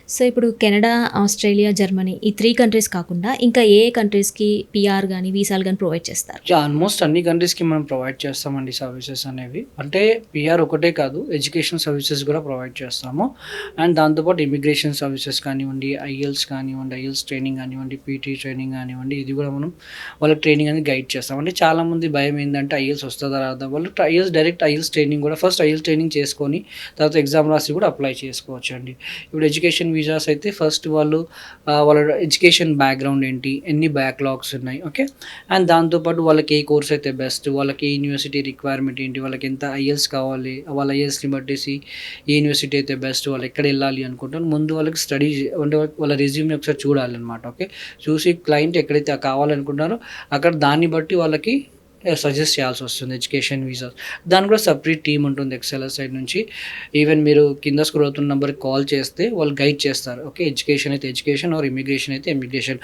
So, ఇప్పుడు Canada, Australia, Germany ఈ 3 countries కాకుండా ఇంకా ఏ ఏ కంట్రీస్‌కి పీఆర్ గాని, వీసాలు గాని ప్రొవైడ్ చేస్తారు? ఆల్మోస్ట్ అన్ని కంట్రీస్‌కి మనం ప్రొవైడ్ చేస్తామండి సర్వీసెస్ అనేవి. అంటే పీఆర్ ఒకటే కాదు, ఎడ్యుకేషన్ సర్వీసెస్ గూడా ప్రొవైడ్ చేస్తాము. అండ్ దాంతో పాటు ఇమిగ్రేషన్ సర్వీసెస్ కానివ్వండి, ఐఎల్స్ కానివ్వండి, ఐఎల్స్ ట్రైనింగ్ గానివ్వండి, పీటీ ట్రైనింగ్ గానివ్వండి, ఇది గూడా మనం వాళ్ళకి ట్రైనింగ్ అనేది గైడ్ చేస్తాం. అంటే చాలామంది భయం ఏందంటే ఐఎల్స్ వస్తదా రాదా? వాళ్ళు డైరెక్ట్ ఐఎల్స్ ట్రైనింగ్ గూడా ఫస్ట్ ఐఎల్స్ ట్రైనింగ్ చేసుకొని తర్వాత ఎగ్జామ్ రాసి గూడా అప్లై చేసుకోవచ్చండి. ఇప్పుడు ఎడ్యుకేషన్ వీసాస్ అయితే ఫస్ట్ వాళ్ళు వాళ్ళ ఎడ్యుకేషన్ బ్యాక్‌గ్రౌండ్ ఏంటి? ఎన్ని బ్యాక్‌లాగ్స్ ఉన్నాయి? ఓకే. అండ్ దాంతో పాటు వాళ్ళకి ఏ కోర్స్ అయితే బెస్ట్, వాళ్ళకి ఏ యూనివర్సిటీ రిక్వైర్మెంట్ ఏంటి, వాళ్ళకి ఎంత ఐఎల్స్ కావాలి, వాళ్ళ ఐఎల్స్‌ని బట్టేసి ఏ యూనివర్సిటీ అయితే బెస్ట్, వాళ్ళు ఎక్కడెళ్ళాలి అనుకుంటారు. ముందు వాళ్ళకి స్టడీ అంటే వాళ్ళ రెజ్యూమ్‌ని ఒకసారి చూడాలనమాట. ఓకే. చూసి క్లయింట్ ఎక్కడైతే కావాలనుకుంటున్నారో అక్కడ దాన్ని బట్టి వాళ్ళకి సజెస్ట్ చేయాల్సొస్తుంది ఎడ్యుకేషన్ వీసాస్. దానికి కూడా సెపరేట్ టీమ్ ఉంటుంది ఎక్సెల్‌ఎస్ సైడ్ నుంచి. ఈవెన్ మీరు కింద స్క్రోల్ అవుతున్న నంబర్‌కి కాల్ చేస్తే వాళ్ళు గైడ్ చేస్తారు. ఓకే. ఎడ్యుకేషన్ అయితే ఎడ్యుకేషన్ ఆర్ ఇమిగ్రేషన్ అయితే ఇమిగ్రేషన్.